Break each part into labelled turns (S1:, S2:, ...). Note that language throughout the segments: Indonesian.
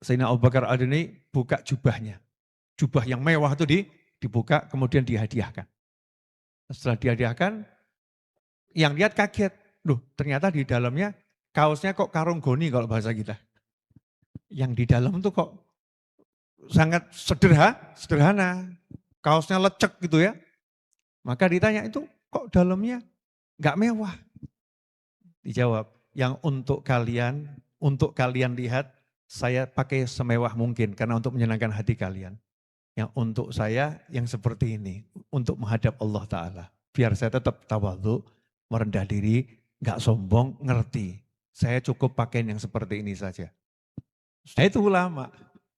S1: Sayyidina Abu Bakar Al-Adani buka jubahnya. Jubah yang mewah itu dibuka, kemudian dihadiahkan. Setelah dihadiahkan, yang lihat kaget. Loh, ternyata di dalamnya kaosnya kok karung goni kalau bahasa kita. Yang di dalam tuh kok sangat sederhana. Kaosnya lecek gitu ya. Maka ditanya, itu kok dalamnya enggak mewah? Dijawab, yang untuk kalian lihat, saya pakai semewah mungkin karena untuk menyenangkan hati kalian. Yang untuk saya yang seperti ini, untuk menghadap Allah Ta'ala. Biar saya tetap tawadhu, merendah diri, enggak sombong, ngerti. Saya cukup pakai yang seperti ini saja. Itu ulama.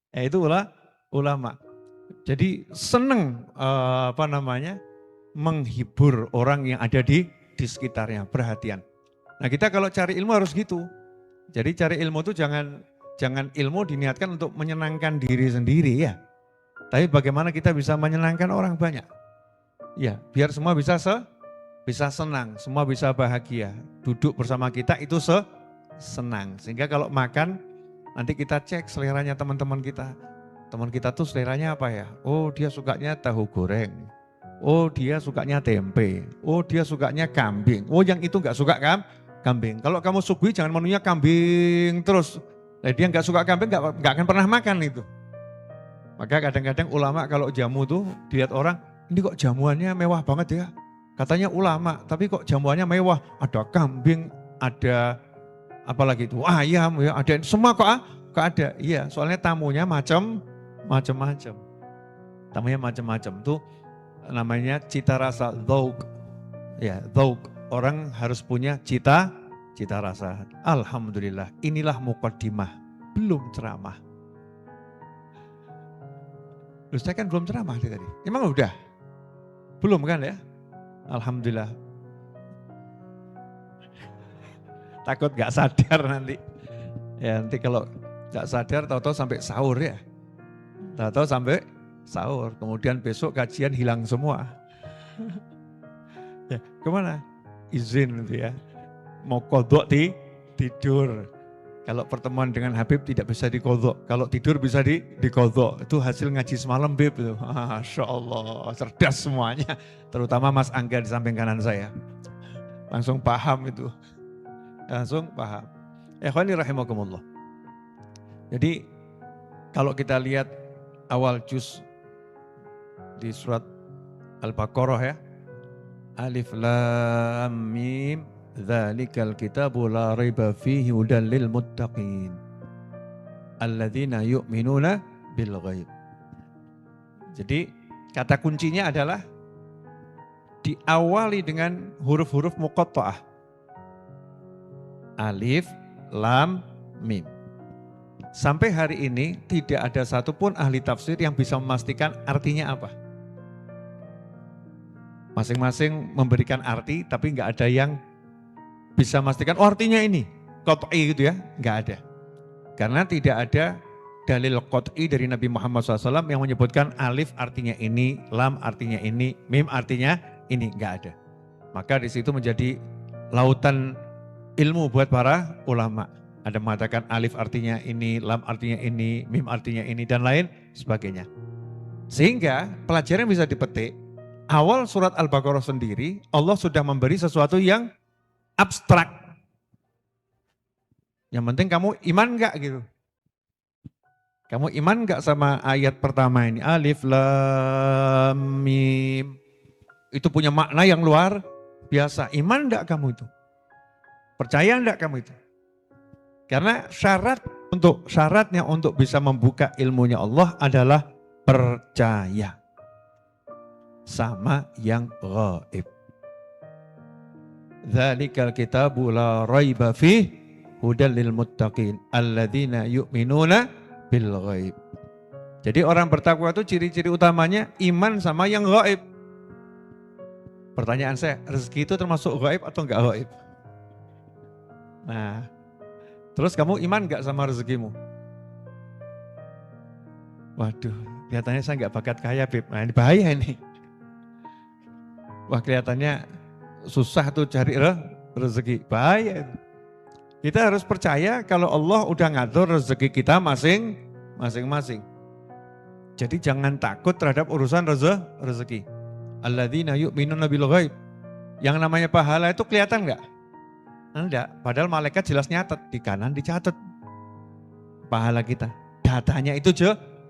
S1: Itu ulama. Jadi seneng menghibur orang yang ada di sekitarnya, perhatian. Nah kita kalau cari ilmu harus gitu. Jadi cari ilmu itu jangan ilmu diniatkan untuk menyenangkan diri sendiri ya. Tapi bagaimana kita bisa menyenangkan orang banyak. Ya biar semua bisa senang, semua bisa bahagia. Duduk bersama kita itu senang. Sehingga kalau makan nanti kita cek seleranya teman-teman kita. Teman kita tuh seleranya apa ya? Oh dia sukanya tahu goreng. Oh dia sukanya tempe. Oh dia sukanya kambing. Oh yang itu gak suka kambing. Kalau kamu suguhi jangan menunya kambing terus. Nah, dia gak suka kambing gak akan pernah makan itu. Maka kadang-kadang ulama kalau jamu tuh dilihat orang, ini kok jamuannya mewah banget ya. Katanya ulama, tapi kok jamuannya mewah. Ada kambing, ada apalagi itu ayam ya, ada semua kok ada. Iya, soalnya tamunya macam-macam. Tamunya macam-macam tuh namanya cita rasa, dzauk. Ya, dzauk. Orang harus punya cita rasa. Alhamdulillah, inilah muqaddimah, belum ceramah. Loh, saya kan belum ceramah tadi. Emang udah? Belum kan ya? Alhamdulillah. Takut gak sadar nanti. Ya nanti kalau gak sadar tahu-tahu sampai sahur ya. Tahu-tahu sampai sahur. Kemudian besok kajian hilang semua. Ya, kemana? Izin gitu ya. Mau kodok tidur. Kalau pertemuan dengan Habib tidak bisa dikodok. Kalau tidur bisa dikodok. Itu hasil ngaji semalam Bib. Masya Allah, cerdas semuanya. Terutama Mas Angga di samping kanan saya. Langsung paham itu. Langsung paham. Ikhwani rahimakumullah. Jadi kalau kita lihat awal juz di surat Al-Baqarah ya. Alif lam mim dzalikal kitabu la raiba fihi hudal lil muttaqin alladzina yu'minuna bil ghaib. Jadi kata kuncinya adalah diawali dengan huruf-huruf muqatta'ah. Alif, lam, mim. Sampai hari ini tidak ada satupun ahli tafsir yang bisa memastikan artinya apa. Masing-masing memberikan arti tapi nggak ada yang bisa memastikan oh artinya ini. Qat'i gitu ya, nggak ada. Karena tidak ada dalil qat'i dari Nabi Muhammad SAW yang menyebutkan alif artinya ini, lam artinya ini, mim artinya ini, nggak ada. Maka di situ menjadi lautan ilmu buat para ulama. Ada mengatakan alif artinya ini, lam artinya ini, mim artinya ini, dan lain sebagainya. Sehingga pelajaran bisa dipetik, awal surat Al-Baqarah sendiri, Allah sudah memberi sesuatu yang abstrak. Yang penting kamu iman enggak gitu. Kamu iman enggak sama ayat pertama ini, alif, lam, mim. Itu punya makna yang luar biasa. Iman enggak kamu itu? Percaya enggak kamu itu? Karena syaratnya untuk bisa membuka ilmunya Allah adalah percaya sama yang gaib. Dzalikal kitabu la raiba fih hudal lil muttaqin alladzina yu'minuna bil ghaib. Jadi orang bertakwa itu ciri-ciri utamanya iman sama yang gaib. Pertanyaan saya, rezeki itu termasuk gaib atau enggak gaib? Nah, terus kamu iman gak sama rezekimu? Waduh, kelihatannya saya gak bakat kaya Bib. Nah ini bahaya ini. Wah kelihatannya susah tuh cari rezeki. Bahaya. Kita harus percaya kalau Allah udah ngatur rezeki kita masing-masing. Jadi jangan takut terhadap urusan rezeki. Alladzina yu'minuna bil ghaib. Yang namanya pahala itu kelihatan enggak? Enggak, padahal malaikat jelas nyatet, di kanan dicatat pahala kita. Datanya itu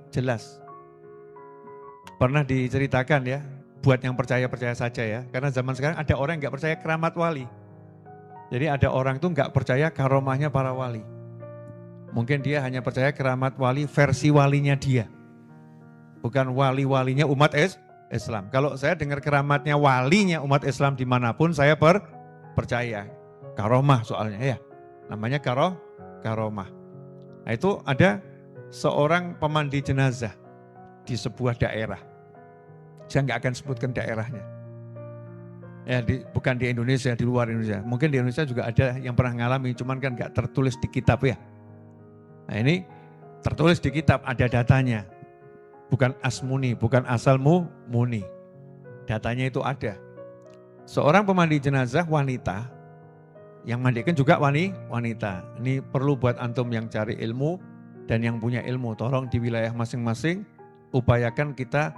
S1: jelas. Pernah diceritakan ya, buat yang percaya-percaya saja ya. Karena zaman sekarang ada orang yang enggak percaya keramat wali. Jadi ada orang tuh enggak percaya karomahnya para wali. Mungkin dia hanya percaya keramat wali versi walinya dia. Bukan wali-walinya umat Islam. Kalau saya dengar keramatnya walinya umat Islam dimanapun saya percaya. Karomah soalnya ya. Namanya karomah. Nah itu ada seorang pemandi jenazah di sebuah daerah. Saya nggak akan sebutkan daerahnya. Ya, bukan di Indonesia, di luar Indonesia. Mungkin di Indonesia juga ada yang pernah ngalami, cuman kan nggak tertulis di kitab ya. Nah ini tertulis di kitab, ada datanya. Bukan asmuni, bukan asalmu muni. Datanya itu ada. Seorang pemandi jenazah wanita, yang mandikan juga wanita. Ini perlu buat antum yang cari ilmu dan yang punya ilmu. Tolong di wilayah masing-masing, upayakan kita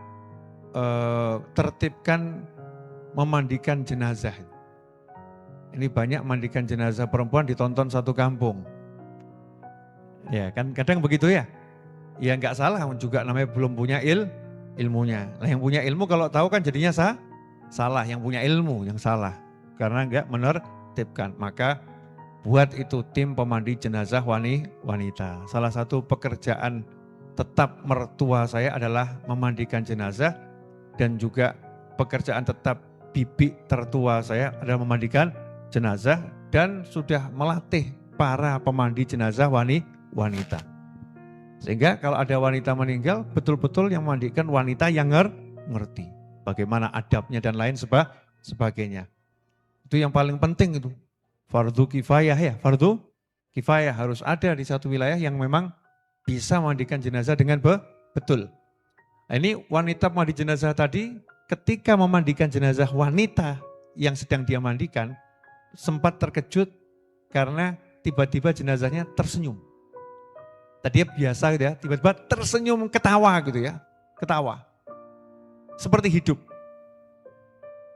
S1: tertibkan memandikan jenazah. Ini banyak mandikan jenazah perempuan ditonton satu kampung. Ya kan kadang begitu ya. Ya nggak salah juga namanya belum punya ilmunya. Nah yang punya ilmu kalau tahu kan jadinya salah. Yang punya ilmu yang salah. Karena nggak menertibkan. Maka buat itu tim pemandi jenazah wanita. Salah satu pekerjaan tetap mertua saya adalah memandikan jenazah. Dan juga pekerjaan tetap bibi tertua saya adalah memandikan jenazah. Dan sudah melatih para pemandi jenazah wanita. Sehingga kalau ada wanita meninggal, betul-betul yang memandikan wanita yang ngerti. Bagaimana adabnya dan lain sebagainya. Itu yang paling penting itu. Fardu kifayah ya, fardu kifayah harus ada di satu wilayah yang memang bisa memandikan jenazah dengan betul. Nah, ini wanita mandi jenazah tadi ketika memandikan jenazah wanita yang sedang dia mandikan sempat terkejut karena tiba-tiba jenazahnya tersenyum. Tadi biasa gitu ya, tiba-tiba tersenyum ketawa gitu ya, ketawa. Seperti hidup.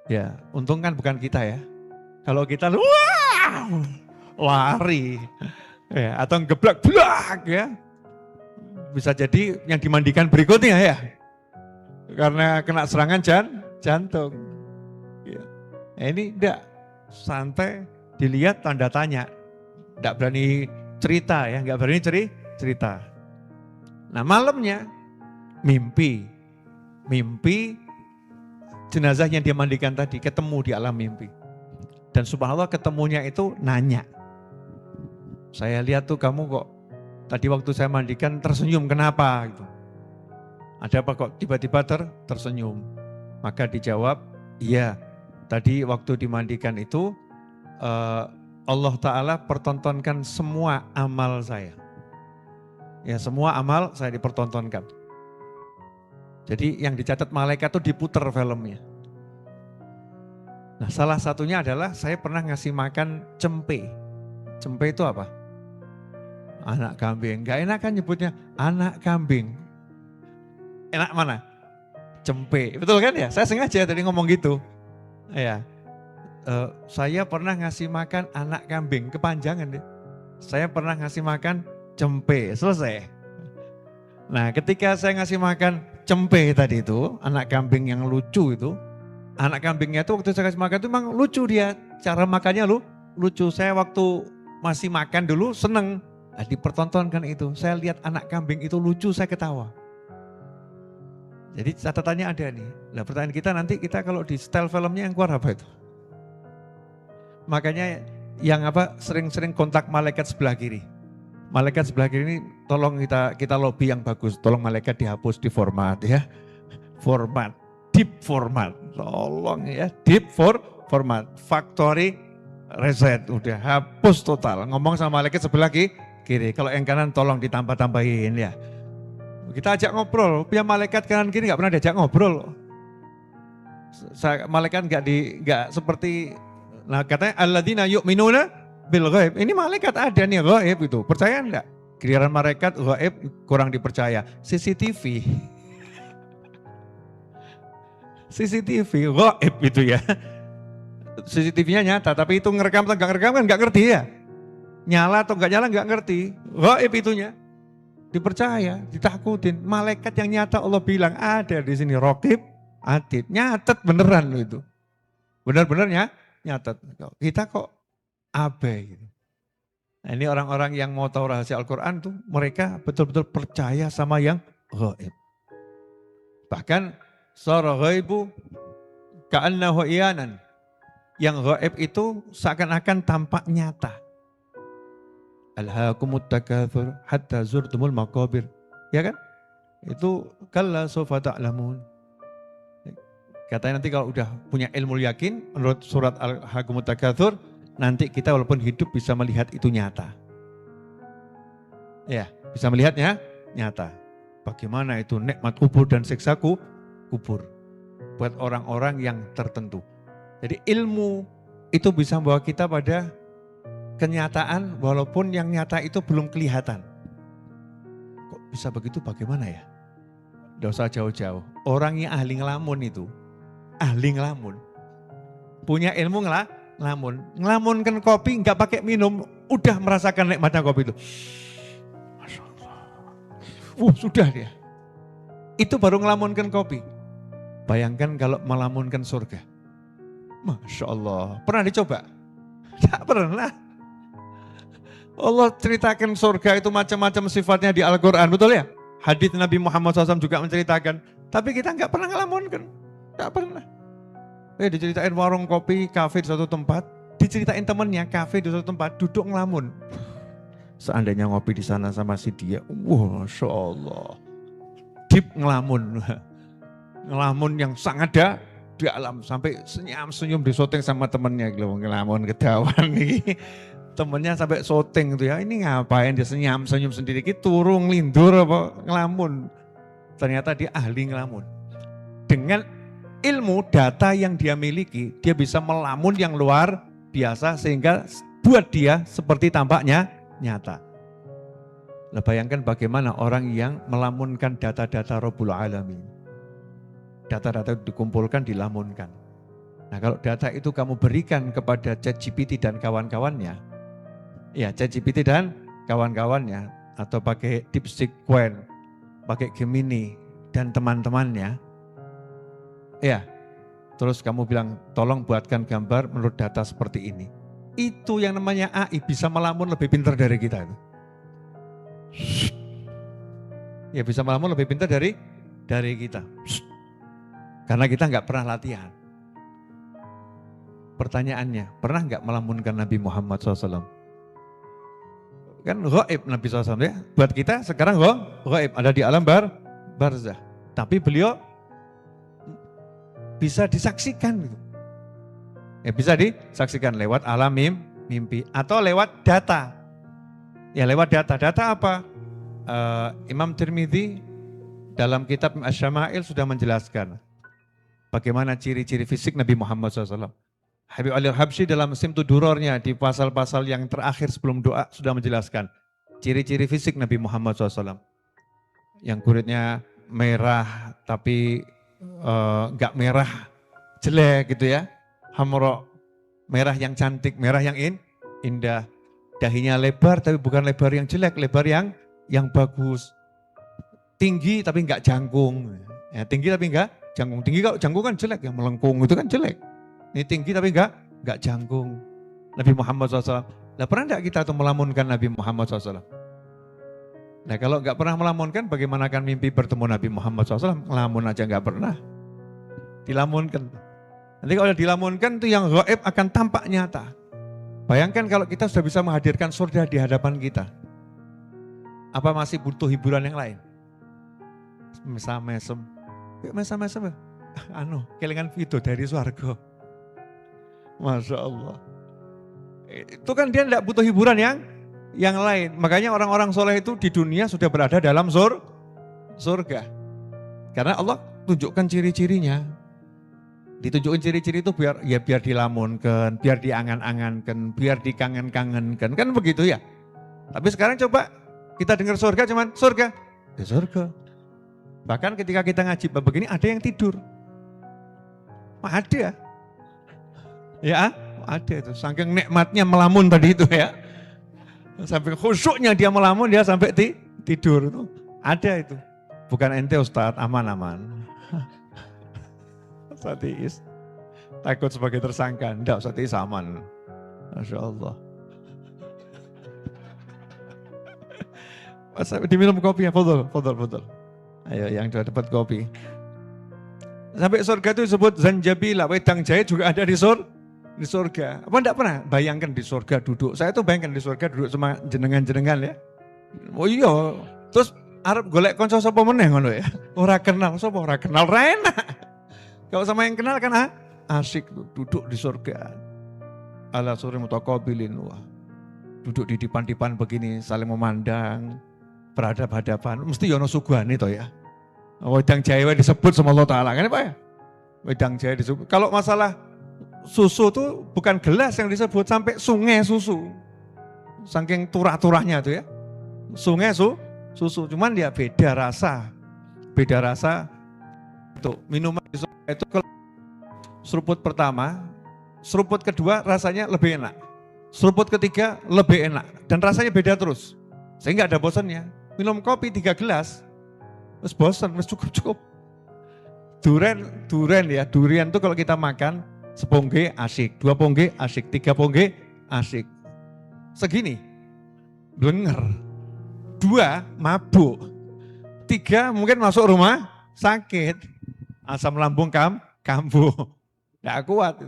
S1: Ya, untung kan bukan kita ya. Kalau kita wow, lari ya, atau geblak-blak ya. Bisa jadi yang dimandikan berikutnya ya. Karena kena serangan jantung. Ya. Nah, ini enggak santai dilihat tanda tanya. Enggak berani cerita ya, enggak berani cerita. Nah malamnya mimpi jenazah yang dia mandikan tadi ketemu di alam mimpi. Dan subhanallah ketemunya itu nanya. Saya lihat tuh kamu kok tadi waktu saya mandikan tersenyum kenapa gitu. Ada apa kok tiba-tiba tersenyum? Maka dijawab, iya tadi waktu dimandikan itu Allah Ta'ala pertontonkan semua amal saya. Ya semua amal saya dipertontonkan. Jadi yang dicatat malaikat itu diputer filmnya. Nah salah satunya adalah saya pernah ngasih makan cempe. Cempe itu apa? Anak kambing. Gak enak kan nyebutnya anak kambing. Enak mana? Cempe. Betul kan ya? Saya sengaja tadi ngomong gitu. Ya. Saya pernah ngasih makan anak kambing. Kepanjangan deh. Saya pernah ngasih makan cempe. Selesai. Nah ketika saya ngasih makan cempe tadi itu, anak kambing yang lucu itu, anak kambingnya itu waktu saya kasih makan itu memang lucu dia. Cara makannya lucu. Saya waktu masih makan dulu seneng. Nah, dipertontonkan itu. Saya lihat anak kambing itu lucu, saya ketawa. Jadi catatannya ada nih. Nah pertanyaan kita nanti kita kalau di style filmnya yang keluar apa itu? Makanya yang apa sering-sering kontak malaikat sebelah kiri. Malaikat sebelah kiri ini tolong kita lobby yang bagus. Tolong malaikat dihapus di format ya. Format, deep format. Tolong ya, deep format. Factory reset, udah hapus total. Ngomong sama malaikat sebelah kiri. Kalau yang kanan tolong ditambah-tambahin ya. Kita ajak ngobrol, punya malaikat kanan kiri nggak pernah diajak ngobrol. Malaikat nggak seperti, nah katanya alladzina yu'minuna bil ghaib. Ini malaikat ada nih ghaib itu, percaya enggak? Giliran malaikat gaib kurang dipercaya. CCTV. CCTV gaib itu ya. CCTV-nya nyata, tapi itu ngerekam atau nggak ngerekam kan nggak ngerti ya. Nyala atau nggak nyala nggak ngerti. Gaib itunya. Dipercaya, ditakutin. Malaikat yang nyata Allah bilang ada di sini. Raqib, atid. Nyatet beneran itu. Benar-benarnya nyatet. Kita kok abai gitu. Nah, ini orang-orang yang mau tahu rahasia Al-Quran tuh mereka betul-betul percaya sama yang gaib. Bahkan sara ghaibu ka'annahu iyanan. Yang gaib itu seakan-akan tampak nyata. Alhaakumut takatsur hatta zurtumul maqabir. Ya kan? Itu kalla sawfa ta'lamun. Katanya nanti kalau udah punya ilmu yakin menurut surat Alhaakumut takatsur, nanti kita walaupun hidup bisa melihat itu nyata. Ya, bisa melihatnya nyata. Bagaimana itu nikmat kubur dan siksa kubur buat orang-orang yang tertentu. Jadi ilmu itu bisa membawa kita pada kenyataan walaupun yang nyata itu belum kelihatan. Kok bisa begitu bagaimana ya? Tidak usah jauh-jauh. Orang yang ahli ngelamun itu, ahli ngelamun. Punya ilmu ngelamun. Ngelamunkan kopi nggak pakai minum, udah merasakan nikmatnya kopi itu. Masya Allah. Sudah dia. Itu baru ngelamunkan kopi. Bayangkan kalau melamunkan surga. Masya Allah. Pernah dicoba? Tidak pernah. Allah ceritakan surga itu macam-macam sifatnya di Al-Quran, betul ya? Hadits Nabi Muhammad SAW juga menceritakan. Tapi kita nggak pernah ngelamunkan. Nggak pernah. Diceritain warung kopi, kafe di suatu tempat. Diceritain temennya, kafe di suatu tempat, duduk ngelamun. Seandainya ngopi di sana sama si dia, Masya Allah. Deep ngelamun. Ngelamun yang sangat di alam. Sampai senyum-senyum di syuting sama temennya. Ngelamun kedawan nih. Temennya sampai syuting tuh ya, ini ngapain dia senyum-senyum sendiri, turun ngelindur apa ngelamun. Ternyata dia ahli ngelamun. Dengan ilmu data yang dia miliki, dia bisa melamun yang luar biasa sehingga buat dia seperti tampaknya nyata. Nah, bayangkan bagaimana orang yang melamunkan data-data Rabbul Alamin. Data-data dikumpulkan, dilamunkan. Nah, kalau data itu kamu berikan kepada ChatGPT dan kawan-kawannya, ya ChatGPT dan kawan-kawannya, atau pakai DeepSeek Qwen, pakai Gemini dan teman-temannya, ya, terus kamu bilang tolong buatkan gambar menurut data seperti ini. Itu yang namanya AI, bisa melamun lebih pintar dari kita itu. Ya bisa melamun lebih pintar dari kita. Karena kita nggak pernah latihan. Pertanyaannya, pernah nggak melamunkan Nabi Muhammad SAW? Kan gaib Nabi SAW ya. Buat kita sekarang gaib, ada di alam barzah. Tapi beliau bisa disaksikan gitu. Ya bisa disaksikan lewat alam mimpi atau lewat data. Ya lewat data. Data apa? Imam Tirmidzi dalam kitab Asy-Syama'il sudah menjelaskan bagaimana ciri-ciri fisik Nabi Muhammad SAW. Habib Ali Al-Habsyi dalam Simtu Durornya di pasal-pasal yang terakhir sebelum doa sudah menjelaskan ciri-ciri fisik Nabi Muhammad SAW. Yang kulitnya merah tapi enggak merah jelek gitu ya. Hamra, merah yang cantik, merah yang indah. Dahinya lebar tapi bukan lebar yang jelek, lebar yang bagus. Tinggi tapi enggak jangkung. Ya, tinggi tapi enggak jangkung. Tinggi kalau jangkung kan jelek, yang melengkung itu kan jelek. Ini tinggi tapi enggak jangkung. Nabi Muhammad SAW. Nah, pernah enggak kita tuh melamunkan Nabi Muhammad SAW? Nah kalau enggak pernah melamunkan, bagaimana kan mimpi bertemu Nabi Muhammad SAW? Ngelamun aja enggak pernah. Dilamunkan. Nanti kalau dilamunkan tuh yang gaib akan tampak nyata. Bayangkan kalau kita sudah bisa menghadirkan surga di hadapan kita. Apa masih butuh hiburan yang lain? Mesam-mesem. Mesam-mesem. Kelingan video dari surga. Masya Allah. Itu kan dia tidak butuh hiburan yang lain. Makanya orang-orang soleh itu di dunia sudah berada dalam surga. Karena Allah tunjukkan ciri-cirinya. Ditunjukkan ciri-ciri itu biar dilamunkan, biar diangan-angankan, biar dikangen-kangenkan. Kan begitu ya. Tapi sekarang coba Kita dengar surga cuman surga. Ya surga. Bahkan ketika kita ngaji bab begini ada yang tidur. Ada. Ya, ada itu. Saking nikmatnya melamun tadi itu ya. Sampai khusyuknya dia melamun, dia sampai tidur itu. Ada itu. Bukan ente Ustadz, aman-aman. Ustadz Iis takut sebagai tersangka. Enggak, Ustadz Iis aman. Masya Allah. Diminum kopi ya, fadol. Ayo yang sudah dapat kopi. Sampai surga itu disebut zanjabila, wedang jahe juga ada di surga. Apa enggak pernah bayangkan di surga duduk? Saya tuh bayangkan di surga duduk sama jenengan-jenengan ya. Oh iya, terus Arab golek konco sapa meneh ngono ya. Ora kenal sapa, ora kenal ra enak. Kalau sama yang kenal kan asik tuh duduk di surga. Ala suri mutaqabilin, wah. Duduk di dipan-dipan begini saling memandang, berhadap-hadapan. Mesti yono suguhane to ya. Wedang jahe disebut sama Allah Ta'ala kan Pak ya? Wedang jahe disebut. Kalau masalah susu tuh bukan gelas yang disebut, sampai sungai susu. Saking turah-turahnya tuh ya. Sungai susu, cuman dia beda rasa. Beda rasa. Tuh, minuman di surga itu kalau seruput pertama, seruput kedua rasanya lebih enak. Seruput ketiga lebih enak. Dan rasanya beda terus. Sehingga ada bosannya. Minum kopi 3 gelas, terus bosan, terus cukup. Durian ya, durian tuh kalau kita makan, sepongge asik, 2 pongge asik, 3 pongge asik. Segini, blenger. 2 mabuk. 3 mungkin masuk rumah sakit. Asam lambung kambuh. Nggak kuat.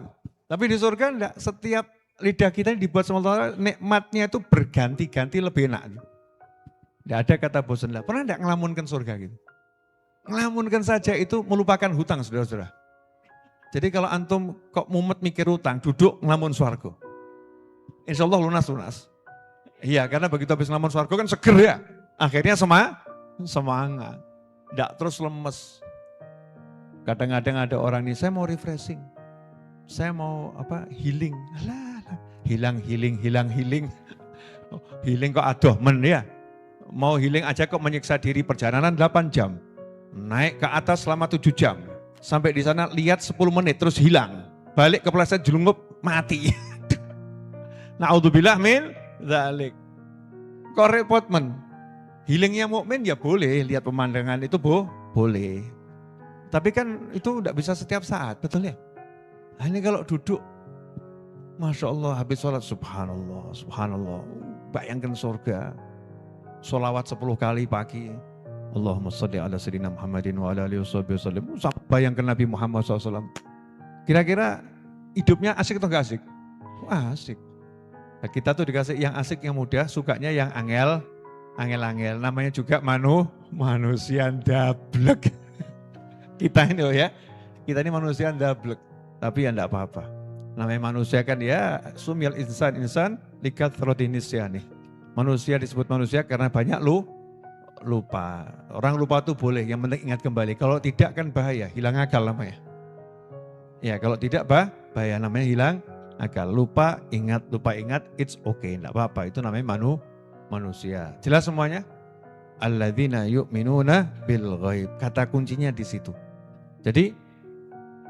S1: Tapi di surga enggak, setiap lidah kita dibuat sama Allah, nikmatnya itu berganti-ganti lebih enak. Enggak ada kata bosan lah. Pernah enggak ngelamunkan surga gitu? Ngelamunkan saja itu melupakan hutang, saudara-saudara. Jadi kalau antum kok mumet mikir hutang, duduk ngelamun swarga. Insya Allah lunas. Iya, karena begitu habis ngelamun swarga kan seger ya. Akhirnya semangat. Enggak terus lemes. Kadang-kadang ada orang nih, saya mau refreshing. Saya mau healing. Alah, healing. Healing kok aduh men ya. Mau healing aja kok menyiksa diri, perjalanan 8 jam. Naik ke atas selama 7 jam. Sampai di sana lihat 10 menit terus hilang. Balik ke peleset jelungup mati. Na'udzubillah min dzalik. Kok repot men. Healingnya mukmin ya boleh, lihat pemandangan itu boleh. Tapi kan itu enggak bisa setiap saat, betul ya? Nah, ini kalau duduk, Masya Allah habis sholat, subhanallah. Bayangkan surga. Sholawat 10 kali pagi. Allahumma sholli ala sayyidina Muhammadin wa ala alihi wasallam. Bayangkan Nabi Muhammad SAW. Kira-kira hidupnya asik atau enggak asik? Asik. Nah, kita tuh dikasih yang asik, yang mudah, sukanya yang angel. Namanya juga manusia dablek. Kita ini kita ini manusia dablek. Tapi ya enggak apa-apa. Namanya manusia kan ya, sumyal insan likat rotinisya nih. Manusia disebut manusia karena banyak lupa. Orang lupa tuh boleh, yang penting ingat kembali. Kalau tidak kan bahaya, hilang akal namanya. Ya kalau tidak bahaya, namanya hilang akal. Lupa ingat, it's okay, enggak apa-apa. Itu namanya manusia. Jelas semuanya? Alladzina yu'minuna bil ghaib. Kata kuncinya di situ. Jadi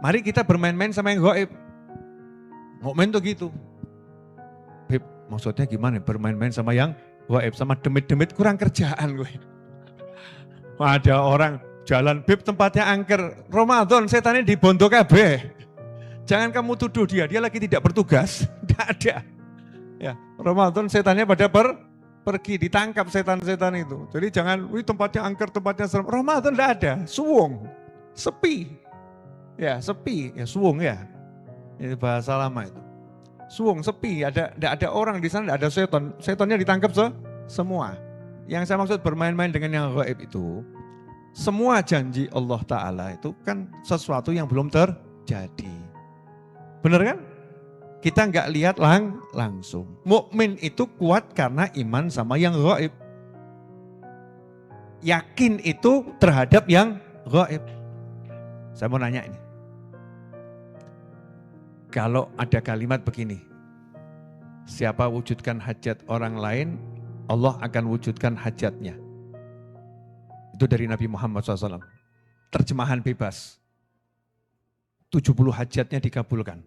S1: mari kita bermain-main sama yang gaib. Mukmin tuh gitu. Beb, maksudnya gimana? Bermain-main sama yang gaib, sama demit-demit kurang kerjaan gue. Ada orang jalan, Beb tempatnya angker. Ramadan setannya di bondo kabeh. Jangan kamu tuduh dia lagi tidak bertugas. Tidak ada. Ya, Ramadan setannya pada pergi, ditangkap setan-setan itu. Jadi jangan, tempatnya angker, tempatnya serem. Ramadan tidak ada, suwung, sepi. Ya, sepi, ya suwung ya. Ini bahasa lama itu. Suwung, sepi, tidak ada orang di sana, tidak ada setan. Setannya ditangkap semua. Yang saya maksud bermain-main dengan yang gaib itu, semua janji Allah Ta'ala itu kan sesuatu yang belum terjadi. Benar kan? Kita nggak lihat langsung. Mukmin itu kuat karena iman sama yang gaib. Yakin itu terhadap yang gaib. Saya mau nanya ini. Kalau ada kalimat begini, siapa wujudkan hajat orang lain, Allah akan wujudkan hajatnya. Itu dari Nabi Muhammad SAW. Terjemahan bebas. 70 hajatnya dikabulkan.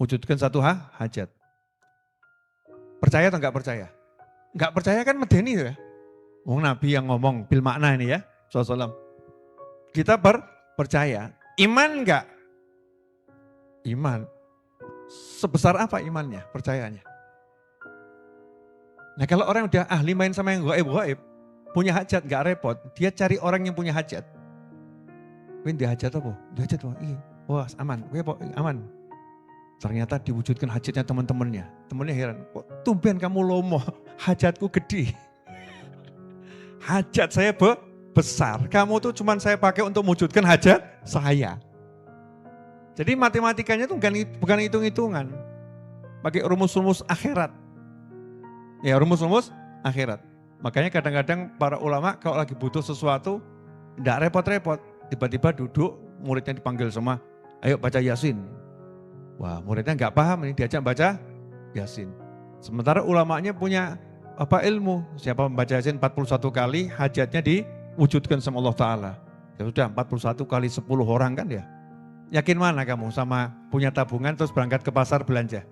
S1: Wujudkan satu hajat. Percaya atau enggak percaya? Enggak percaya kan medeni ya. Wong Nabi yang ngomong bil makna ini ya. SAW. Kita percaya. Iman enggak? Iman. Sebesar apa imannya, percayanya? Nah kalau orang udah ahli main sama yang gaib, punya hajat enggak repot. Dia cari orang yang punya hajat. Wih dia hajat apa? Dia hajat apa? Iya. Wah aman. Wih apa? Aman. Ternyata diwujudkan hajatnya teman-temannya. Temannya heran, kok tumben kamu lomo, hajatku gede. Hajat saya besar, kamu tuh cuman saya pakai untuk mewujudkan hajat saya. Jadi matematikanya tuh bukan hitung-hitungan. Pakai rumus-rumus akhirat. Ya rumus-rumus akhirat. Makanya kadang-kadang para ulama kalau lagi butuh sesuatu, enggak repot-repot. Tiba-tiba duduk, muridnya dipanggil semua, ayo baca Yasin. Wah muridnya nggak paham ini diajak baca Yasin. Sementara ulamanya punya ilmu. Siapa membaca Yasin 41 kali hajatnya diwujudkan sama Allah Ta'ala. Ya sudah 41 kali 10 orang kan ya. Yakin mana kamu sama punya tabungan terus berangkat ke pasar belanja?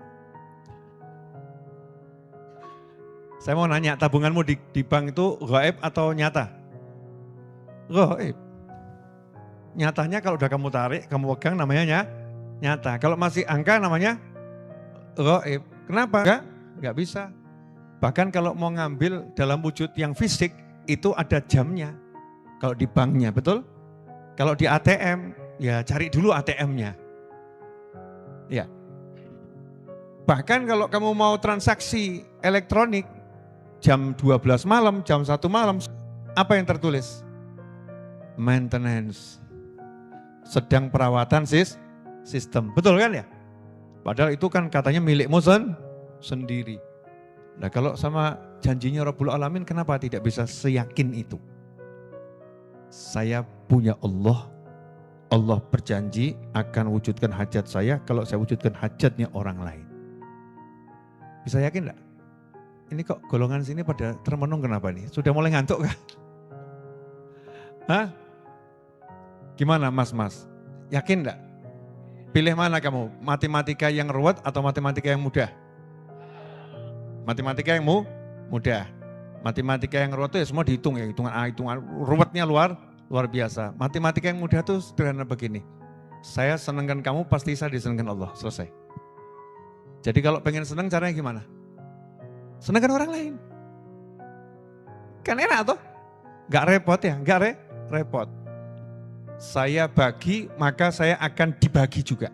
S1: Saya mau nanya tabunganmu di bank itu gaib atau nyata? Gaib. Nyatanya kalau udah kamu tarik, kamu pegang namanya nyata. Kalau masih angka namanya gaib. Kenapa? Enggak bisa. Bahkan kalau mau ngambil dalam wujud yang fisik, itu ada jamnya. Kalau di banknya, betul? Kalau di ATM, ya cari dulu ATM-nya. Ya. Bahkan kalau kamu mau transaksi elektronik, jam 12 malam, jam 1 malam, apa yang tertulis? Maintenance. Sedang perawatan sistem. Betul kan ya? Padahal itu kan katanya milikmu sendiri. Nah kalau sama janjinya Rabbul Alamin kenapa tidak bisa seyakin itu? Saya punya Allah. Allah berjanji akan wujudkan hajat saya kalau saya wujudkan hajatnya orang lain. Bisa yakin enggak? Ini kok golongan sini pada termenung kenapa nih? Sudah mulai ngantuk kah? Hah? Gimana mas? Yakin enggak? Pilih mana kamu? Matematika yang ruwet atau matematika yang mudah? Matematika yang mudah. Matematika yang ruwet itu ya semua dihitung ya. Hitungan ruwetnya luar biasa. Matematika yang mudah itu sederhana begini. Saya senangkan kamu pasti saya disenangkan Allah. Selesai. Jadi kalau pengen senang caranya gimana? Senangkan orang lain. Kan enak toh? Gak repot ya? Gak repot. Saya bagi, maka saya akan dibagi juga.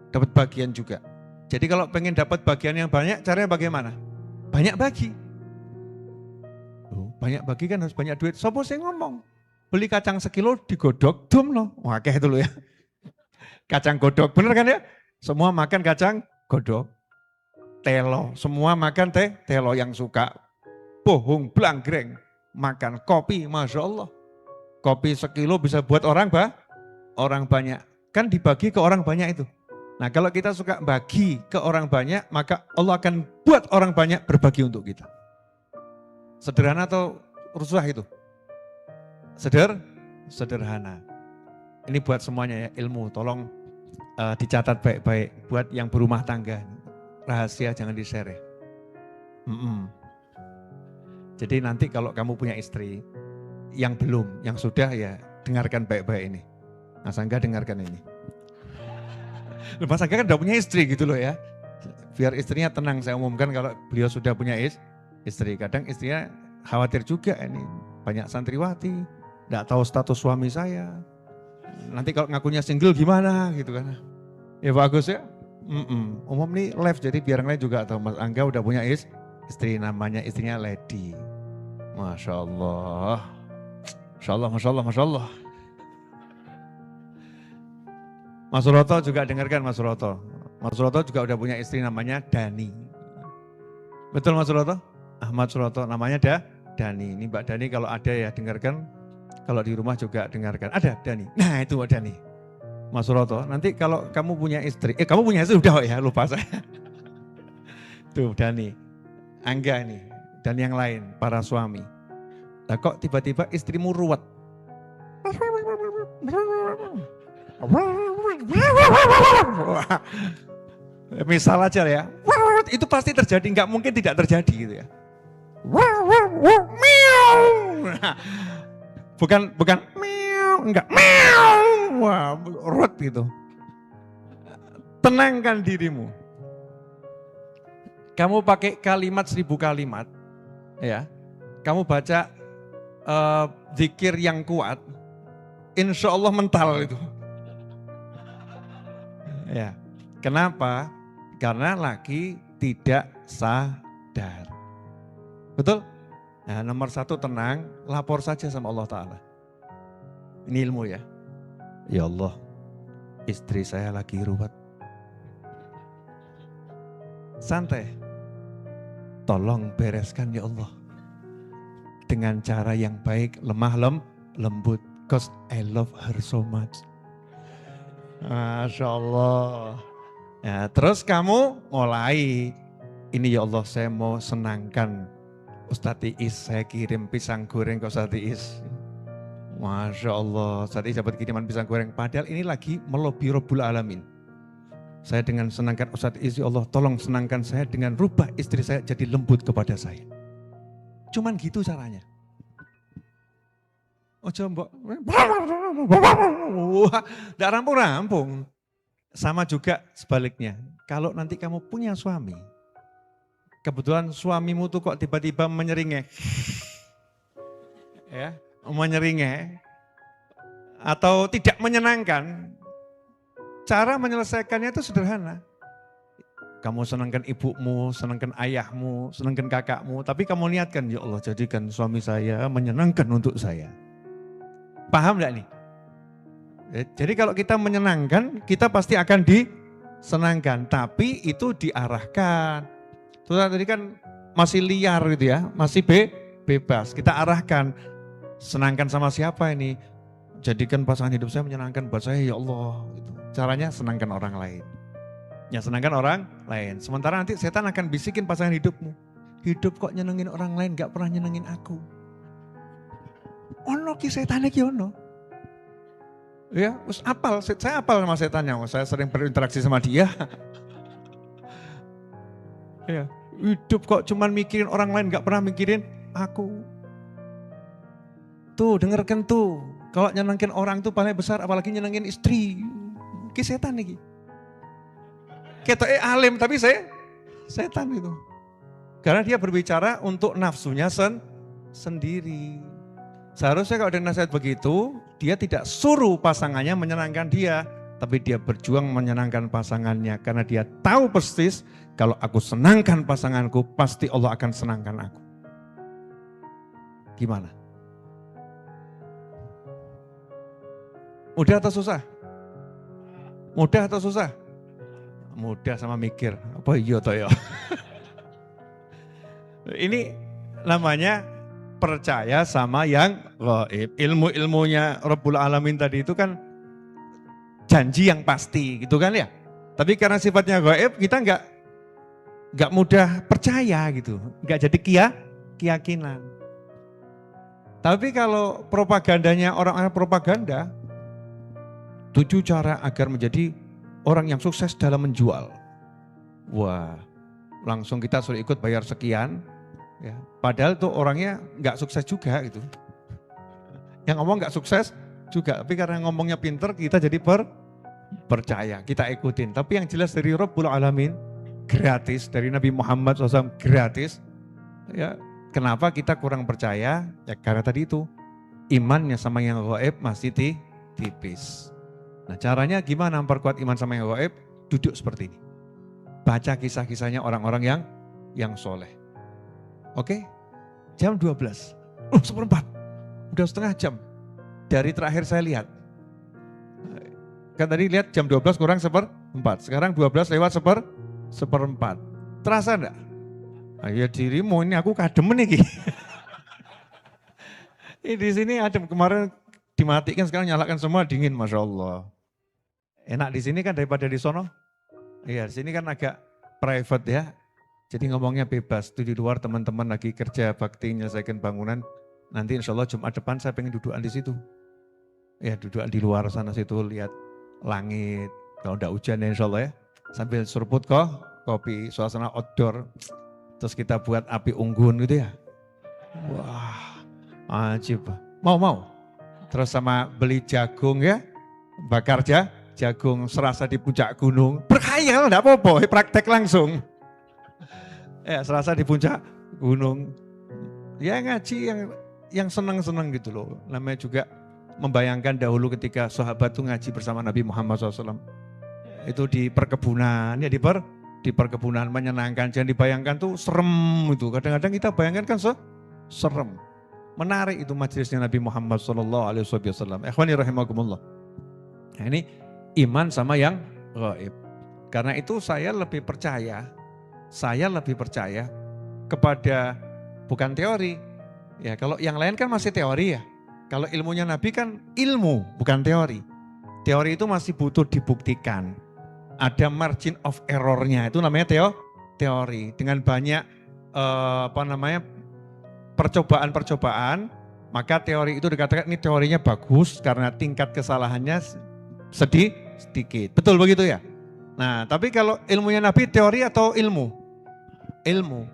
S1: Dapat bagian juga. Jadi kalau pengen dapat bagian yang banyak, caranya bagaimana? Banyak bagi. Banyak bagi kan harus banyak duit. Sopo saya ngomong, beli kacang sekilo digodok, dum loh. Wah kayak dulu ya. Kacang godok, bener kan ya? Semua makan kacang godok. Telo, semua makan telo yang suka. Bohong, blanggreng, makan kopi, Masya Allah. Kopi sekilo bisa buat orang banyak. Kan dibagi ke orang banyak itu. Nah kalau kita suka bagi ke orang banyak, maka Allah akan buat orang banyak berbagi untuk kita. Sederhana atau rusuh itu? Sederhana. Ini buat semuanya ya, ilmu. Tolong dicatat baik-baik. Buat yang berumah tangga. Rahasia jangan di-share. Jadi nanti kalau kamu punya istri, yang belum, yang sudah ya dengarkan baik-baik ini. Mas Angga dengarkan ini. Mas Angga kan udah punya istri gitu loh ya. Biar istrinya tenang, saya umumkan kalau beliau sudah punya istri. Kadang istrinya khawatir juga ini. Banyak santriwati, enggak tahu status suami saya. Nanti kalau ngakunya single gimana gitu kan. Ya bagus ya. Umum nih live jadi biar yang lain juga tahu Mas Angga udah punya istri, namanya istrinya Lady. Masya Allah. Masya Allah. Mas Roto juga dengarkan Mas Roto. Mas Roto juga udah punya istri namanya Dani. Betul Mas Roto? Ahmad Suroto namanya Dani. Ini Mbak Dani kalau ada ya dengarkan. Kalau di rumah juga dengarkan. Ada Dani. Nah itu Dani. Mas Suroto, nanti kalau kamu punya istri. Kamu punya istri udah ya lupa saya. Tuh Dani. Angga ini. dan yang lain, para suami. Nah kok tiba-tiba istrimu ruwet? Misal aja ya, itu pasti terjadi, nggak mungkin tidak terjadi gitu ya. Bukan enggak, wah, ruwet gitu. Tenangkan dirimu. Kamu pakai kalimat 1000 kalimat, ya. Kamu baca zikir yang kuat, insya Allah mental itu. Ya, kenapa? Karena laki tidak sadar. Betul? Nah, nomor 1 tenang, lapor saja sama Allah Ta'ala. Ini ilmu ya. Ya Allah, istri saya lagi ruwet. Santai. Tolong bereskan ya Allah. Dengan cara yang baik, lemah lembut. Because I love her so much. Masya Allah. Ya, terus kamu mulai. Ini ya Allah, saya mau senangkan Ustadz Iis, saya kirim pisang goreng ke Ustadz Iis. Masya Allah, Ustadz Iis dapat kiriman pisang goreng. Padahal ini lagi melobi Rabbul Alamin. Saya dengan senangkan Ustadz Iis, ya Allah tolong senangkan saya dengan rubah istri saya jadi lembut kepada saya. Cuman gitu caranya. Ojo mbok, tidak rampung-rampung. Sama juga sebaliknya, kalau nanti kamu punya suami, kebetulan suamimu tuh kok tiba-tiba menyeringai, ya, menyeringai, atau tidak menyenangkan, cara menyelesaikannya itu sederhana. Kamu senangkan ibumu, senangkan ayahmu, senangkan kakakmu, tapi kamu niatkan, ya Allah jadikan suami saya menyenangkan untuk saya. Paham enggak nih? Jadi kalau kita menyenangkan, kita pasti akan disenangkan, tapi itu diarahkan. Terus tadi kan masih liar gitu ya, masih bebas. Kita arahkan, senangkan sama siapa ini? Jadikan pasangan hidup saya menyenangkan buat saya, ya Allah. Gitu. Caranya senangkan orang lain. Ya senangkan orang lain. Sementara nanti setan akan bisikin pasangan hidupmu. Hidup kok nyenengin orang lain, gak pernah nyenengin aku. Ono ki setan iki ono. Ya, saya apal sama setannya, saya sering berinteraksi sama dia. Ya, hidup kok cuman mikirin orang lain, gak pernah mikirin aku. Tuh, dengarkan tuh, kalau nyenengin orang tuh paling besar, apalagi nyenengin istri. Ki setan nih. Kita alim, tapi saya setan itu. Karena dia berbicara untuk nafsunya sendiri. Seharusnya kalau ada nasihat begitu, dia tidak suruh pasangannya menyenangkan dia, tapi dia berjuang menyenangkan pasangannya karena dia tahu persis kalau aku senangkan pasanganku, pasti Allah akan senangkan aku. Gimana? Mudah atau susah? Mudah atau susah? Mudah sama mikir. Apa iya toh ya? Ini namanya percaya sama yang gaib. Ilmu-ilmunya Rabbul Alamin tadi itu kan janji yang pasti gitu kan ya. Tapi karena sifatnya gaib kita nggak mudah percaya gitu. Nggak jadi keyakinan. Tapi kalau propagandanya orang-orang propaganda, 7 cara agar menjadi orang yang sukses dalam menjual. Wah, langsung kita suruh ikut bayar sekian. Ya, padahal tuh orangnya nggak sukses juga gitu. Yang ngomong nggak sukses juga, tapi karena ngomongnya pinter kita jadi percaya, kita ikutin. Tapi yang jelas dari Rabbul Alamin gratis, dari Nabi Muhammad SAW gratis. Ya, kenapa kita kurang percaya? Ya karena tadi itu imannya sama yang gaib masih tipis. Nah caranya gimana memperkuat iman sama yang gaib? Duduk seperti ini. Baca kisah-kisahnya orang-orang yang soleh. Oke, jam 12, 1/4, udah setengah jam dari terakhir saya lihat. Kan tadi lihat jam 12 kurang 1/4, sekarang 12 lewat 1/4. Terasa enggak? Ya dirimu ini aku kadem nih. Ini di sini adem, kemarin dimatikan sekarang nyalakan semua dingin, Masya Allah. Enak di sini kan daripada di sono. Iya, di sini kan agak private ya. Jadi ngomongnya bebas, itu di luar teman-teman lagi kerja bakti menyelesaikan bangunan. Nanti insya Allah Jumat depan saya pengen dudukan di situ. Ya dudukan di luar sana situ lihat langit. Kalau enggak hujan ya insya Allah ya. Sambil seruput kopi, suasana outdoor. Terus kita buat api unggun gitu ya. Wah, ajib. Mau. Terus sama beli jagung ya. Bakar jagung serasa di puncak gunung. Berkhayal enggak apa-apa, praktek langsung. Ya serasa di puncak gunung. Ya ngaji yang senang-senang gitu loh. Namanya juga membayangkan dahulu ketika sahabat tuh ngaji bersama Nabi Muhammad SAW. Itu di perkebunan, ya di perkebunan menyenangkan. Jangan dibayangkan tuh serem itu. Kadang-kadang kita bayangkan kan serem. Menarik itu majelisnya Nabi Muhammad SAW. Ikhwani rahimakumullah. Nah ini iman sama yang gaib. Karena itu saya lebih percaya kepada bukan teori. Ya, kalau yang lain kan masih teori ya. Kalau ilmunya Nabi kan ilmu, bukan teori. Teori itu masih butuh dibuktikan. Ada margin of error-nya, itu namanya teori. Dengan banyak percobaan-percobaan, maka teori itu dikatakan ini teorinya bagus karena tingkat kesalahannya sedikit. Betul begitu ya? Nah, tapi kalau ilmunya Nabi teori atau ilmu? Ilmu.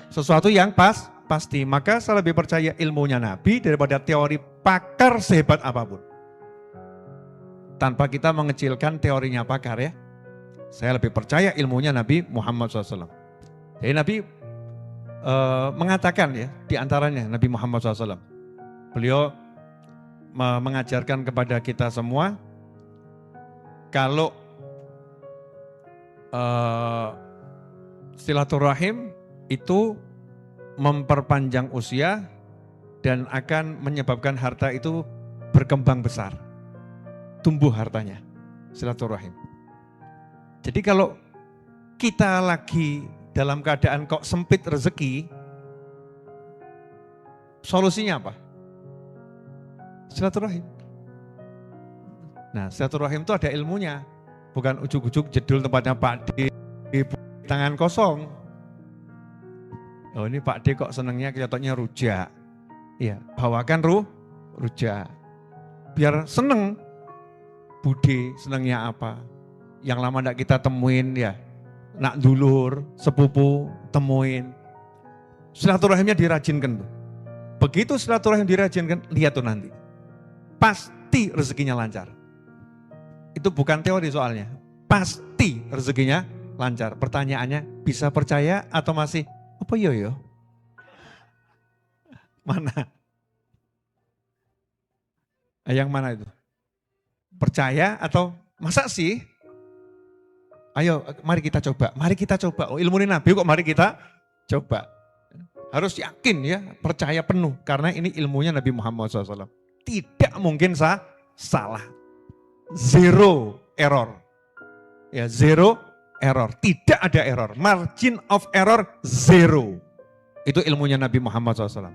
S1: Sesuatu yang pasti. Maka saya lebih percaya ilmunya Nabi daripada teori pakar sehebat apapun. Tanpa kita mengecilkan teorinya pakar ya. Saya lebih percaya ilmunya Nabi Muhammad SAW. Jadi Nabi mengatakan ya, di antaranya Nabi Muhammad SAW. Beliau mengajarkan kepada kita semua, kalau silaturahim itu memperpanjang usia dan akan menyebabkan harta itu berkembang besar. Tumbuh hartanya, silaturahim. Jadi kalau kita lagi dalam keadaan kok sempit rezeki, solusinya apa? Silaturahim. Nah, silaturahim itu ada ilmunya. Bukan ujuk-ujuk jedul tempatnya Pak D tangan kosong. Oh ini Pak D kok senangnya kelihatannya rujak. Ya, bawakan rujak. Biar seneng. Bude senangnya apa? Yang lama enggak kita temuin ya. Nak dulur, sepupu, temuin. Silaturahimnya dirajinkan tuh. Begitu silaturahim dirajinkan, lihat tuh nanti. Pasti rezekinya lancar. Itu bukan teori soalnya. Pasti rezekinya lancar. Pertanyaannya, bisa percaya atau masih apa yo? Mana? Yang mana itu? Percaya atau masa sih? Ayo mari kita coba. Oh, ilmu Nabi kok mari kita coba. Harus yakin ya, percaya penuh. Karena ini ilmunya Nabi Muhammad SAW. Tidak mungkin salah. Zero error. Ya, zero error. Tidak ada error. Margin of error zero. Itu ilmunya Nabi Muhammad SAW.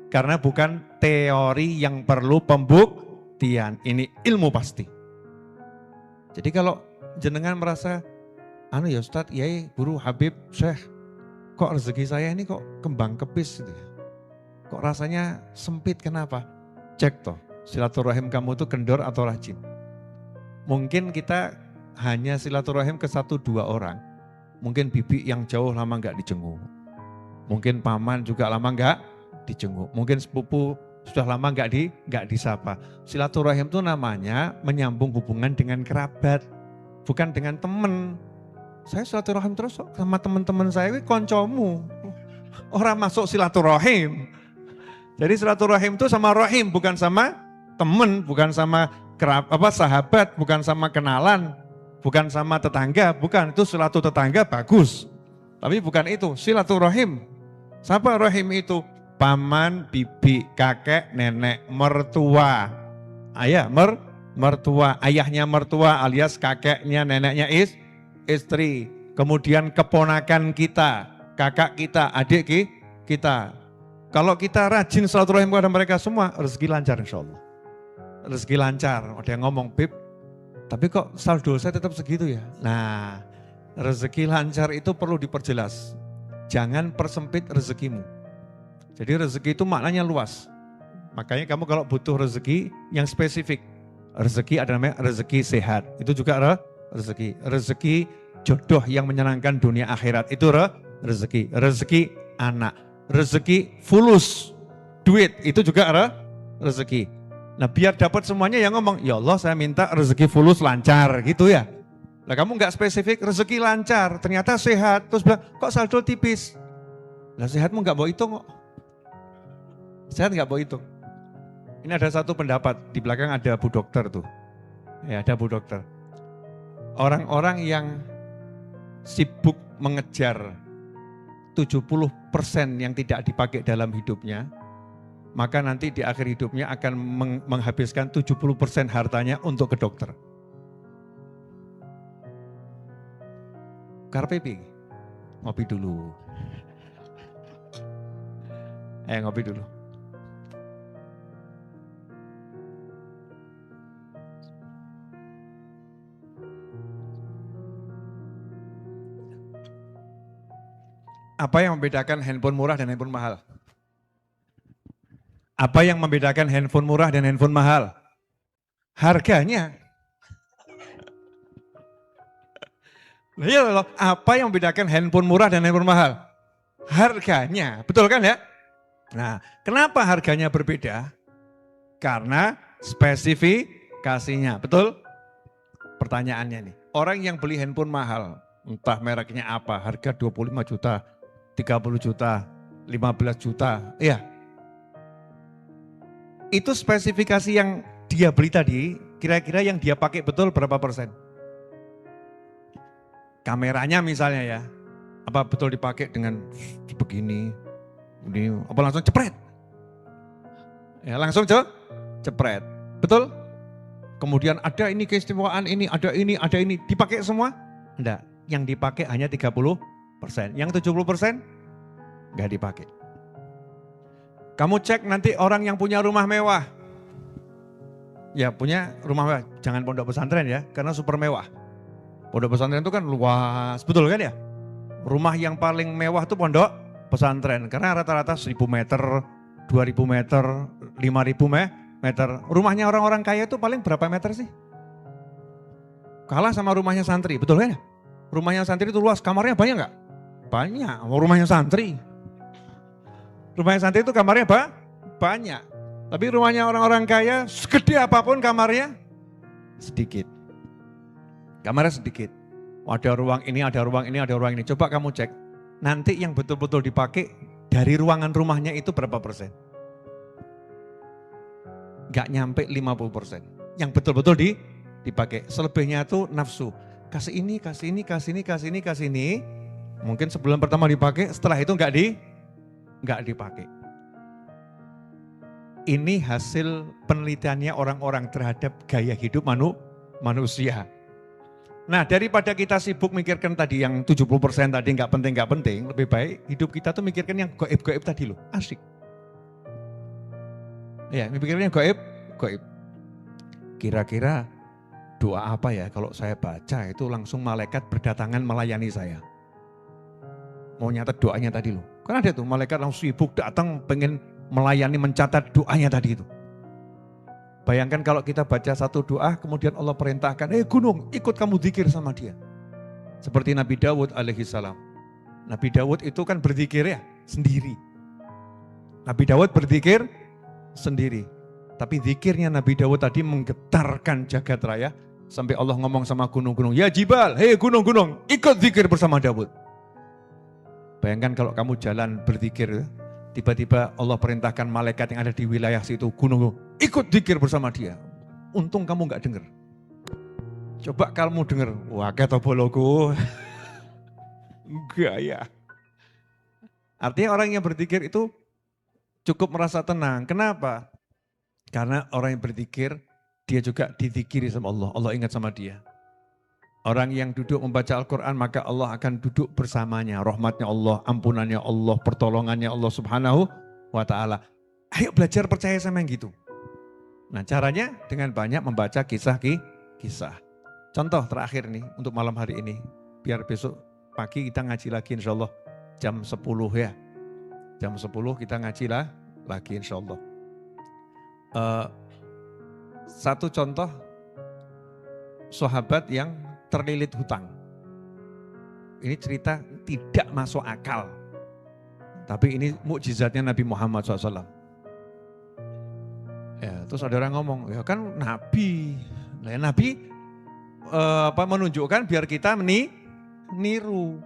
S1: Karena bukan teori yang perlu pembuktian. Ini ilmu pasti. Jadi kalau jenengan merasa, ya Ustadz, Yai, Guru, Habib, Syekh, kok rezeki saya ini kok kembang kepis gitu ya. Kok rasanya sempit, kenapa? Cek toh, silaturahim kamu itu kendor atau rajin. Mungkin kita hanya silaturahim ke 1-2 orang. Mungkin bibi yang jauh lama enggak dijenguk. Mungkin paman juga lama enggak dijenguk. Mungkin sepupu sudah lama enggak disapa. Silaturahim itu namanya menyambung hubungan dengan kerabat, bukan dengan teman. Saya silaturahim terus sama teman-teman saya, koncomu. Orang masuk silaturahim. Jadi silaturahim itu sama rahim, bukan sama teman, bukan sama sahabat, bukan sama kenalan, bukan sama tetangga, bukan. Itu silaturahim tetangga bagus. Tapi bukan itu, silaturahim. Siapa rahim itu? Paman, bibi, kakek, nenek, mertua. Ayah, mertua, ayahnya mertua alias kakeknya, neneknya istri. Kemudian keponakan kita, kakak kita, adik kita. Kalau kita rajin silaturahim kepada mereka semua, rezeki lancar insya Allah. Rezeki lancar. Ada yang ngomong, Bib, tapi kok saldo saya tetap segitu ya? Nah, rezeki lancar itu perlu diperjelas. jangan persempit rezekimu. Jadi rezeki itu maknanya luas. Makanya kamu kalau butuh rezeki yang spesifik. Rezeki ada namanya rezeki sehat. Itu juga rezeki. Rezeki jodoh yang menyenangkan dunia akhirat. Itu rezeki. Rezeki anak. Rezeki fulus. Duit. Itu juga rezeki. Nah biar dapat semuanya yang ngomong, ya Allah saya minta rezeki fulus lancar gitu ya. Nah kamu nggak spesifik rezeki lancar, ternyata sehat. Terus bilang, kok saldo tipis? Nah sehatmu nggak bawa hitung kok. Sehat nggak bawa hitung. Ini ada satu pendapat, di belakang ada Bu Dokter tuh. Ya ada Bu Dokter. Orang-orang yang sibuk mengejar 70% yang tidak dipakai dalam hidupnya, maka nanti di akhir hidupnya akan menghabiskan 70% hartanya untuk ke dokter. Karpe pi, ngopi dulu. Ngopi dulu. Apa yang membedakan handphone murah dan handphone mahal? Apa yang membedakan handphone murah dan handphone mahal? Harganya. Iya loh, apa yang membedakan handphone murah dan handphone mahal? Harganya, betul kan ya? Nah, kenapa harganya berbeda? Karena spesifikasinya, betul? Pertanyaannya nih, orang yang beli handphone mahal, entah mereknya apa, harga 25 juta, 30 juta, 15 juta, iya. Itu spesifikasi yang dia beli tadi, kira-kira yang dia pakai betul berapa persen? Kameranya misalnya ya, apa betul dipakai dengan begini, ini, apa langsung cepret? Ya langsung cepret, betul? Kemudian ada ini keistimewaan ini, ada ini, dipakai semua? Enggak, yang dipakai hanya 30%, yang 70% enggak dipakai. Kamu cek nanti orang yang punya rumah mewah, ya punya rumah mewah, jangan pondok pesantren ya, karena super mewah. Pondok pesantren itu kan luas, betul kan ya? Rumah yang paling mewah itu pondok pesantren, karena rata-rata 1000 meter, 2000 meter, 5000 meter. Rumahnya orang-orang kaya itu paling berapa meter sih? Kalah sama rumahnya santri, betul kan ya? Rumahnya santri itu luas, kamarnya banyak nggak? Banyak, rumahnya santri. Rumahnya santri itu kamarnya banyak. Tapi rumahnya orang-orang kaya, segede apapun kamarnya, sedikit. Kamarnya sedikit. Ada ruang ini, ada ruang ini, ada ruang ini. Coba kamu cek. Nanti yang betul-betul dipakai dari ruangan rumahnya itu berapa persen? Gak nyampe 50%. Yang betul-betul dipakai. Selebihnya itu nafsu. Kasih ini, kasih ini, kasih ini, kasih ini, kasih ini. Mungkin sebulan pertama dipakai, setelah itu nggak dipakai. Ini hasil penelitiannya orang-orang terhadap gaya hidup manusia. Nah daripada kita sibuk mikirkan tadi yang 70% tadi nggak penting, lebih baik hidup kita tuh mikirkan yang goib-goib tadi loh, asik. Ya, mikirkan yang goib. Kira-kira doa apa ya kalau saya baca itu langsung malaikat berdatangan melayani saya. Mau nyatet doanya tadi loh. Kan ada tuh malaikat langsung sibuk datang pengen melayani mencatat doanya tadi itu. Bayangkan kalau kita baca satu doa kemudian Allah perintahkan, gunung ikut kamu zikir sama dia. Seperti Nabi Dawud alaihissalam. Nabi Dawud itu kan berzikir ya sendiri. Nabi Dawud berzikir sendiri. Tapi zikirnya Nabi Dawud tadi menggetarkan jagat raya. Sampai Allah ngomong sama gunung-gunung, ya jibal, hei gunung-gunung ikut zikir bersama Dawud. Bayangkan kalau kamu jalan berzikir, tiba-tiba Allah perintahkan malaikat yang ada di wilayah situ, gunung, ikut zikir bersama dia. Untung kamu nggak dengar. Coba kamu dengar, wah kata boloku. Enggak ya. Artinya orang yang berzikir itu cukup merasa tenang. Kenapa? Karena orang yang berzikir, dia juga dizikiri sama Allah. Allah ingat sama dia. Orang yang duduk membaca Al-Quran maka Allah akan duduk bersamanya. Rahmatnya Allah, ampunannya Allah, pertolongannya Allah subhanahu wa ta'ala. Ayo belajar percaya sama yang gitu. Nah caranya dengan banyak membaca kisah-kisah. Contoh terakhir nih untuk malam hari ini. Biar besok pagi kita ngaji lagi insya Allah. jam 10 ya. Jam 10 kita ngaji lah lagi insya Allah. Satu contoh sahabat yang terlilit hutang. Ini cerita tidak masuk akal. Tapi ini mukjizatnya Nabi Muhammad SAW. Ya, terus ada orang ngomong, ya kan Nabi. Nah, ya Nabi menunjukkan biar kita niru.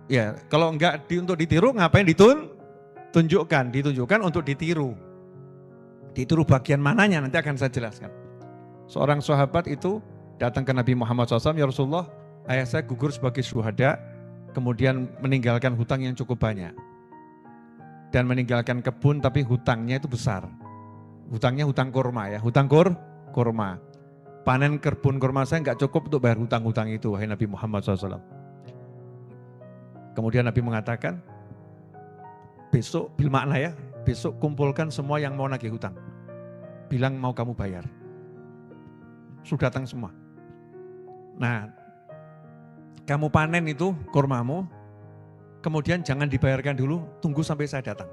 S1: Ya, kalau enggak untuk ditiru, ngapain ditunjukkan? Ditunjukkan untuk ditiru. Ditiru bagian mananya nanti akan saya jelaskan. Seorang sahabat itu datang ke Nabi Muhammad SAW, ya Rasulullah, ayah saya gugur sebagai syuhada, kemudian meninggalkan hutang yang cukup banyak. Dan meninggalkan kebun tapi hutangnya itu besar. Hutangnya hutang kurma ya, hutang kurma. Panen kebun kurma saya enggak cukup untuk bayar hutang-hutang itu, wahai Nabi Muhammad SAW. Kemudian Nabi mengatakan, besok bil makna ya, besok kumpulkan semua yang mau nagih hutang. Bilang mau kamu bayar. Sudah datang semua. Nah, kamu panen itu kurmamu, kemudian jangan dibayarkan dulu, tunggu sampai saya datang.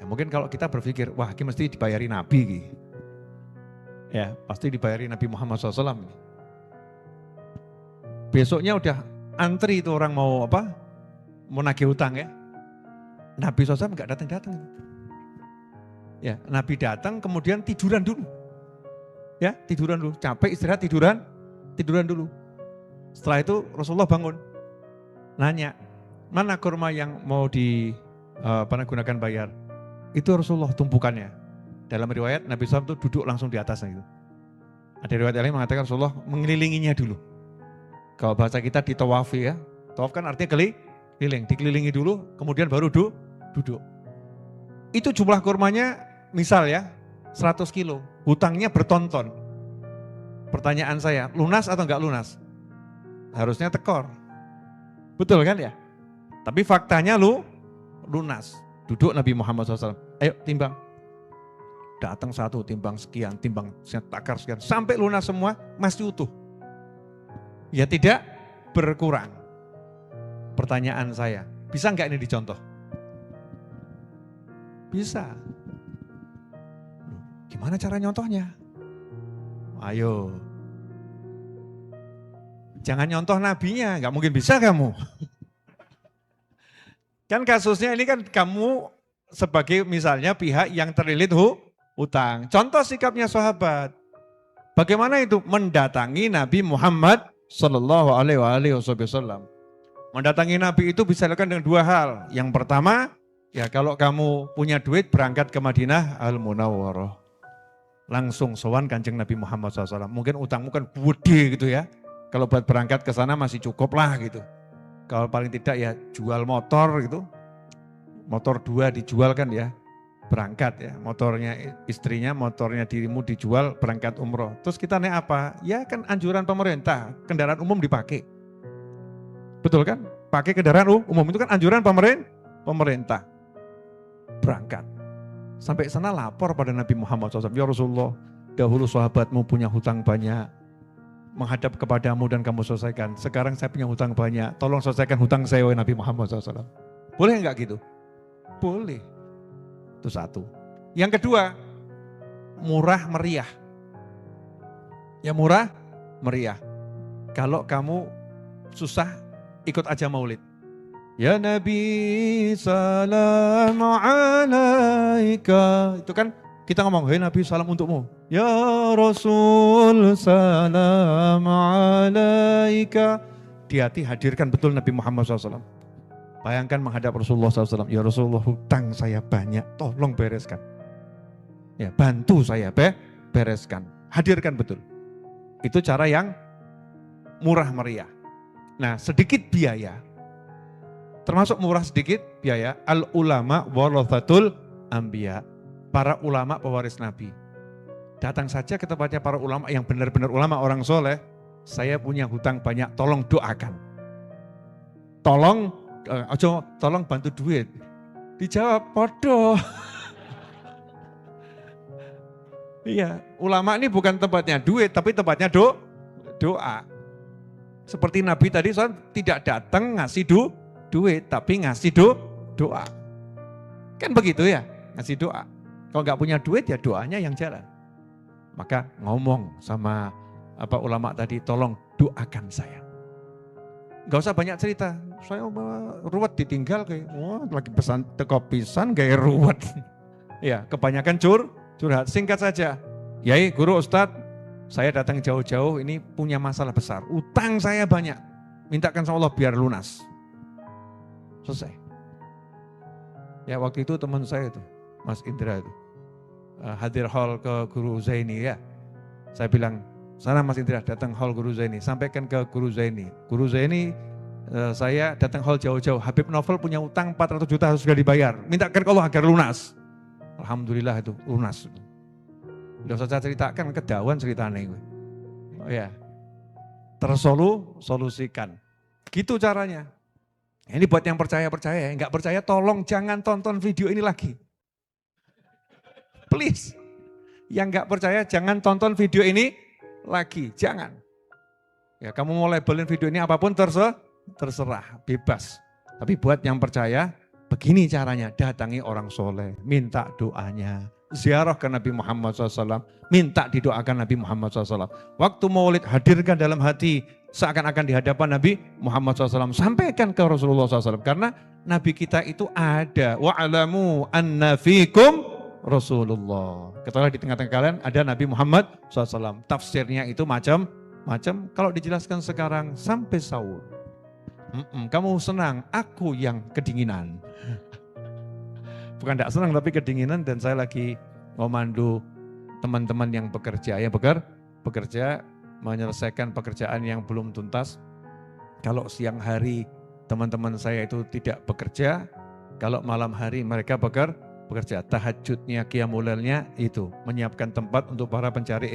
S1: Ya, mungkin kalau kita berpikir, wah ini mesti dibayari Nabi. Gitu. Ya, pasti dibayari Nabi Muhammad SAW. Besoknya udah antri itu orang mau nagih hutang ya. Nabi SAW enggak datang-datang. Ya, Nabi datang kemudian tiduran dulu. Ya, tiduran dulu. Capek istirahat tiduran dulu. Setelah itu Rasulullah bangun. Nanya, mana kurma yang mau gunakan bayar? Itu Rasulullah tumpukannya. Dalam riwayat Nabi SAW itu duduk langsung di atasnya itu. Ada riwayat lain mengatakan Rasulullah mengelilinginya dulu. Kalau bahasa kita ditawafi ya. Tawaf kan artinya keliling. Dikelilingi dulu, kemudian baru duduk. Itu jumlah kurmanya misal ya 100 kilo. Hutangnya bertonton. Pertanyaan saya, lunas atau enggak lunas? Harusnya tekor. Betul kan ya? Tapi faktanya lunas. Duduk Nabi Muhammad SAW. Ayo timbang. Datang satu, timbang sekian, timbang takar sekian. Sampai lunas semua, masih utuh. Ya tidak berkurang. Pertanyaan saya, bisa enggak ini dicontoh? Bisa. Gimana cara nyontohnya? Ayo. Jangan nyontoh nabinya, enggak mungkin bisa kamu. Kan kasusnya ini kan kamu sebagai misalnya pihak yang terlilit hutang. Contoh sikapnya sahabat. Bagaimana itu? Mendatangi Nabi Muhammad Sallallahu alaihi wasallam. Mendatangi Nabi itu bisa dilakukan dengan dua hal. Yang pertama, ya kalau kamu punya duit berangkat ke Madinah Al-Munawwarah. Langsung sowan Kanjeng Nabi Muhammad SAW. Mungkin utangmu kan gede gitu ya. Kalau buat berangkat ke sana masih cukup lah gitu. Kalau paling tidak ya jual motor gitu. Motor 2 dijual kan ya. Berangkat ya. Motornya istrinya, motornya dirimu dijual berangkat umroh. Terus kita naik apa? Ya kan anjuran pemerintah. Kendaraan umum dipakai. Betul kan? Pakai kendaraan umum itu kan anjuran pemerintah. Berangkat. Sampai sana lapor pada Nabi Muhammad SAW. Ya Rasulullah, dahulu sahabatmu punya hutang banyak. Menghadap kepadamu dan kamu selesaikan. Sekarang saya punya hutang banyak. Tolong selesaikan hutang saya, Nabi Muhammad SAW. Boleh enggak gitu? Boleh. Itu satu. Yang kedua, murah meriah. Ya murah meriah. Kalau kamu susah, ikut aja maulid. Ya Nabi salam alaika. Itu kan kita ngomong, hey Nabi salam untukmu. Ya Rasul salam alaika. Di-hati hadirkan betul Nabi Muhammad SAW. Bayangkan menghadap Rasulullah SAW. Ya Rasulullah hutang saya banyak, tolong bereskan. Ya bantu saya bereskan. Hadirkan betul. Itu cara yang murah meriah. Nah sedikit biaya. Termasuk murah sedikit biaya. Al-ulama warathatul anbiya. Para ulama pewaris Nabi. Datang saja ke tempatnya para ulama yang benar-benar ulama orang soleh. Saya punya hutang banyak, tolong doakan. Tolong bantu duit. Dijawab, podo. Iya, ulama ini bukan tempatnya duit, tapi tempatnya doa. Seperti Nabi tadi, tidak datang ngasih duit tapi ngasih doa. Kan begitu ya, ngasih doa. Kalau nggak punya duit ya doanya yang jalan. Maka ngomong sama ulama tadi, tolong doakan saya. Gak usah banyak cerita, saya ruwet ditinggal kayak, lagi pesan teko pisan kayak ruwet. Ya, kebanyakan curhat. Singkat saja, Yai, guru, ustadz, saya datang jauh-jauh ini punya masalah besar. Utang saya banyak, mintakan sama Allah biar lunas. Selesai. Ya waktu itu teman saya itu, Mas Indra itu, hadir hall ke Guru Zaini ya. Saya bilang, sana Mas Indra datang hall Guru Zaini, sampaikan ke Guru Zaini. Guru Zaini, saya datang hall jauh-jauh, Habib Novel punya utang 400 juta harus segera dibayar. Mintakan ke Allah agar lunas. Alhamdulillah itu lunas. Udah saya ceritakan, kedawan ceritanya gue. Oh ya, tersolusikan. Gitu caranya. Ini buat yang percaya-percaya ya, nggak percaya tolong jangan tonton video ini lagi. Please. Yang nggak percaya jangan tonton video ini lagi, jangan. Ya kamu mau labelin video ini apapun terserah, bebas. Tapi buat yang percaya, begini caranya, datangi orang soleh, minta doanya. Ziarah ke Nabi Muhammad SAW, minta didoakan Nabi Muhammad SAW. Waktu maulid hadirkan dalam hati, seakan-akan di hadapan Nabi Muhammad SAW. Sampaikan ke Rasulullah SAW. Karena Nabi kita itu ada. Wa'alamu anna fikum Rasulullah. Ketahuilah di tengah-tengah kalian ada Nabi Muhammad SAW. Tafsirnya itu macam-macam. Kalau dijelaskan sekarang sampai sahur. Kamu senang, aku yang kedinginan. Bukan tidak senang tapi kedinginan dan saya lagi ngomando teman-teman yang bekerja. Yang bekerja menyelesaikan pekerjaan yang belum tuntas. Kalau siang hari teman-teman saya itu tidak bekerja, kalau malam hari mereka bekerja. Tahajudnya, qiyamul lailnya itu menyiapkan tempat untuk para pencari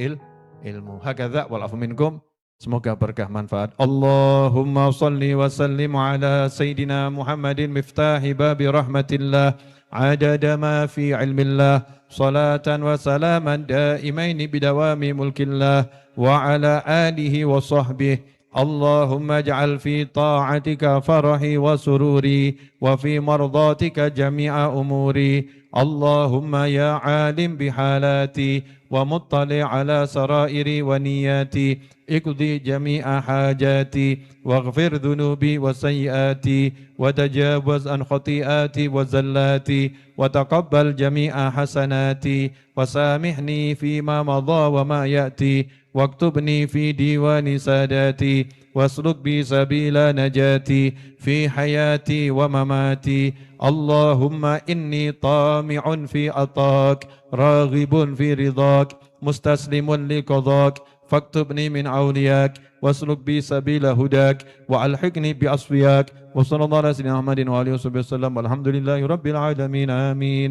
S1: ilmu. Hakadza walafu minkum. Semoga berkah manfaat. Allahumma salli wa sallim ala Sayyidina Muhammadin miftahi babi rahmatillah. Adada ma fi ilmillah. Salatan wa salaman daimaini bidawami mulkillah. Wa ala alihi wa sahbihi. Allahumma ja'al fi ta'atika farahi wa sururi. Wa fi mardatika jami'a umuri. Allahumma ya alim bihalati. Wa muttali ala sarairi wa niyati. اقضي جميع حاجاتي واغفر ذنوبي وسيئاتي وتجاوز عن خطيئاتي وزلاتي وتقبل جميع حسناتي وسامحني فيما مضى وما يأتي واكتبني في ديوان ساداتي واسلك بي سبيل نجاتي في حياتي ومماتي اللهم إني طامع في عطاك راغب في رضاك مستسلم لقضاك فاكتبني من أولياك واسلك بي سبيل هداك وألحقني بأصفياك وصلى الله على سيدنا محمد وآله وصحبه وسلم والحمد لله رب العالمين آمين.